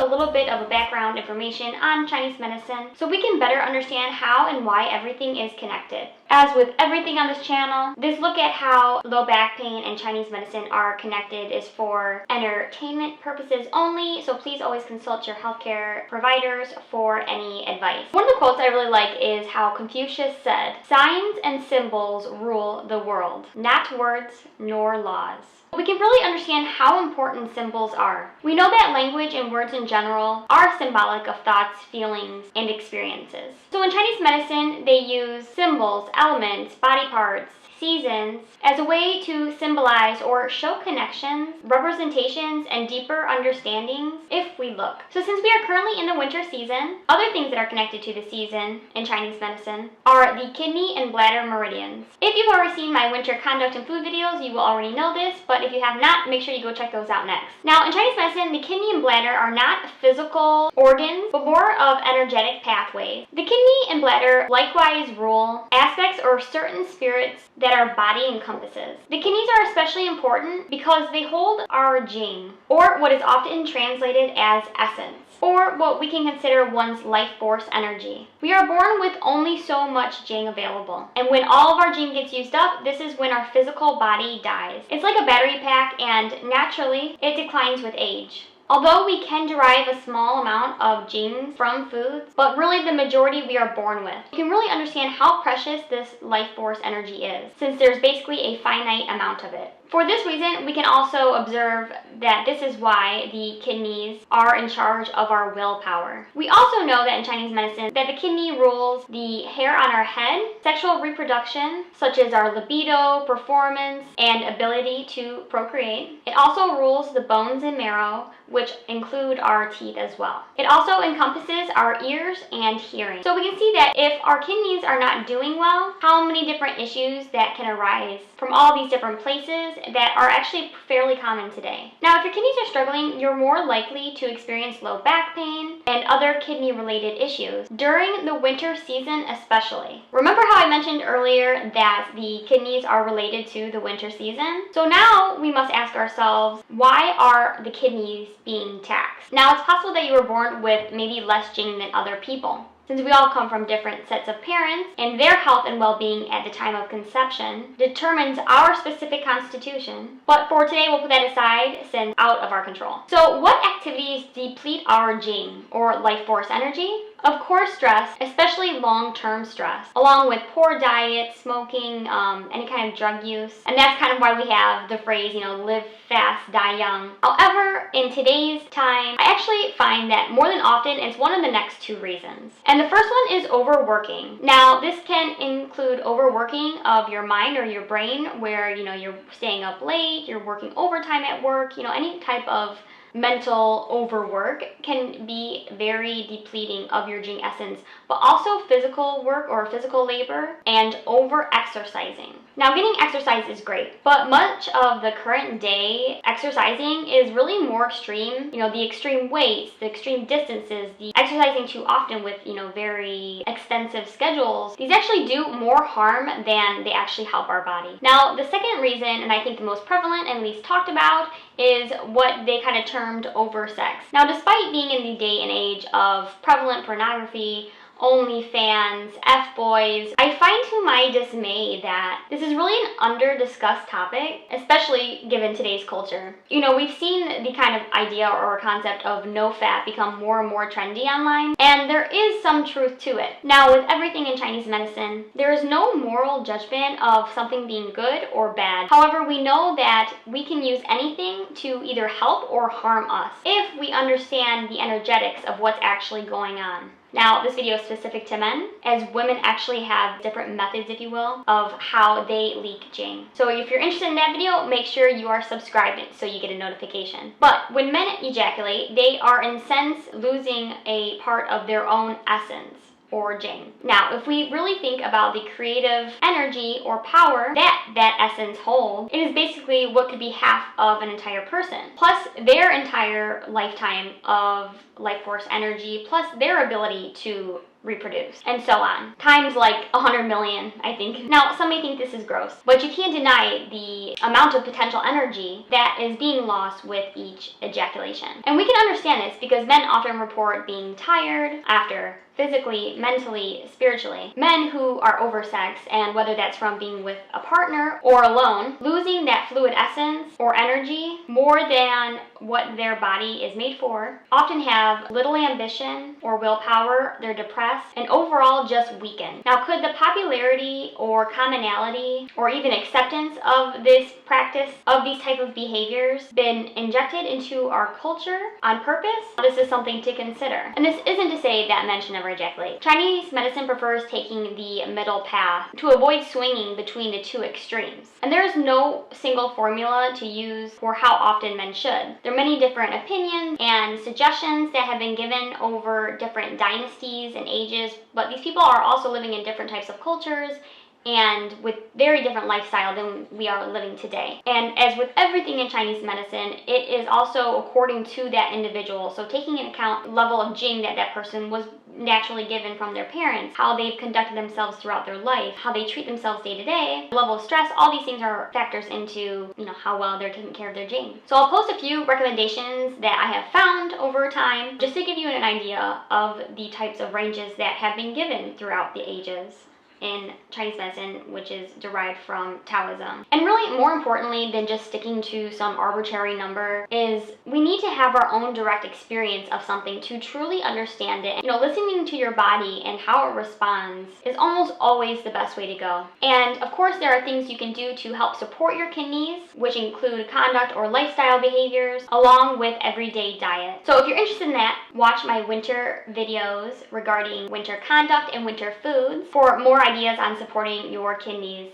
a little bit of a background information on Chinese medicine so we can better understand how and why everything is connected. As with everything on this channel, this look at how low back pain and Chinese medicine are connected is for entertainment purposes only, so please always consult your healthcare providers for any advice. One of the quotes I really like is how Confucius said, "Signs and symbols rule the world, not words nor laws." We can really understand how important symbols are. We know that language and words in general are symbolic of thoughts, feelings, and experiences. So in Chinese medicine, they use symbols, elements, body parts, seasons as a way to symbolize or show connections, representations, and deeper understandings if we look. So since we are currently in the winter season, other things that are connected to the season in Chinese medicine are the kidney and bladder meridians. If you've already seen my winter conduct and food videos, you will already know this, but if you have not, make sure you go check those out next. Now, in Chinese medicine, the kidney and bladder are not physical organs, but more of energetic pathways. The kidney and bladder likewise rule aspects or certain spirits that our body encompasses. The kidneys are especially important because they hold our Jing, or what is often translated as essence, or what we can consider one's life force energy. We are born with only so much Jing available, and when all of our Jing gets used up, this is when our physical body dies. It's like a battery pack, and naturally, it declines with age. Although we can derive a small amount of Jing from foods, but really the majority we are born with. You can really understand how precious this life force energy is, since there's basically a finite amount of it. For this reason, we can also observe that this is why the kidneys are in charge of our willpower. We also know that in Chinese medicine that the kidney rules the hair on our head, sexual reproduction, such as our libido, performance, and ability to procreate. It also rules the bones and marrow, which include our teeth as well. It also encompasses our ears and hearing. So we can see that if our kidneys are not doing well, how many different issues that can arise from all these different places that are actually fairly common today. Now, if your kidneys are struggling, you're more likely to experience low back pain and other kidney-related issues during the winter season especially. Remember how I mentioned earlier that the kidneys are related to the winter season? So now we must ask ourselves, why are the kidneys being taxed? Now, it's possible that you were born with maybe less Jing than other people. Since we all come from different sets of parents, and their health and well-being at the time of conception determines our specific constitution. But for today, we'll put that aside since out of our control. So what activities deplete our Jing, or life force energy? Of course, stress, especially long-term stress, along with poor diet, smoking, any kind of drug use. And that's kind of why we have the phrase, live fast, die young. However, in today's time, I actually find that more than often it's one of the next two reasons. And the first one is overworking. Now, this can include overworking of your mind or your brain, where, you're staying up late, you're working overtime at work, any type of mental overwork can be very depleting of your Jing essence, but also physical work or physical labor and over-exercising. Now, getting exercise is great, but much of the current day exercising is really more extreme. The extreme weights, the extreme distances, the exercising too often with, very extensive schedules. These actually do more harm than they actually help our body. Now, the second reason, and I think the most prevalent and least talked about, is what they kind of termed oversex. Now, despite being in the day and age of prevalent pornography, OnlyFans, F-boys, I find to my dismay that this is really an under-discussed topic, especially given today's culture. We've seen the kind of idea or concept of noFap become more and more trendy online, and there is some truth to it. Now, with everything in Chinese medicine, there is no moral judgment of something being good or bad. However, we know that we can use anything to either help or harm us if we understand the energetics of what's actually going on. Now, this video is specific to men, as women actually have different methods, if you will, of how they leak Jing. So if you're interested in that video, make sure you are subscribed so you get a notification. But when men ejaculate, they are in a sense losing a part of their own essence, or Jing. Now, if we really think about the creative energy or power that essence holds, it is basically what could be half of an entire person, plus their entire lifetime of life force energy, plus their ability to reproduce, and so on, times like 100 million, I think. Now, some may think this is gross, but you can't deny the amount of potential energy that is being lost with each ejaculation. And we can understand this because men often report being tired after, physically, mentally, spiritually. Men who are oversexed, and whether that's from being with a partner or alone, losing that fluid essence or energy more than what their body is made for, often have little ambition or willpower, they're depressed, and overall just weaken. Now, could the popularity or commonality or even acceptance of this practice, of these type of behaviors, been injected into our culture on purpose? This is something to consider. And this isn't to say that men should never ejaculate. Chinese medicine prefers taking the middle path to avoid swinging between the two extremes. And there is no single formula to use for how often men should. There are many different opinions and suggestions that have been given over different dynasties and ages, but these people are also living in different types of cultures and with very different lifestyle than we are living today. And as with everything in Chinese medicine, it is also according to that individual. So taking into account the level of Jing that that person was naturally given from their parents, how they've conducted themselves throughout their life, how they treat themselves day to day, level of stress, all these things are factors into, how well they're taking care of their Jing. So I'll post a few recommendations that I have found over time, just to give you an idea of the types of ranges that have been given throughout the ages in Chinese medicine, which is derived from Taoism. And really, more importantly than just sticking to some arbitrary number, is we need to have our own direct experience of something to truly understand it. Listening to your body and how it responds is almost always the best way to go. And of course, there are things you can do to help support your kidneys, which include conduct or lifestyle behaviors, along with everyday diet. So if you're interested in that, watch my winter videos regarding winter conduct and winter foods for more ideas on supporting your kidneys.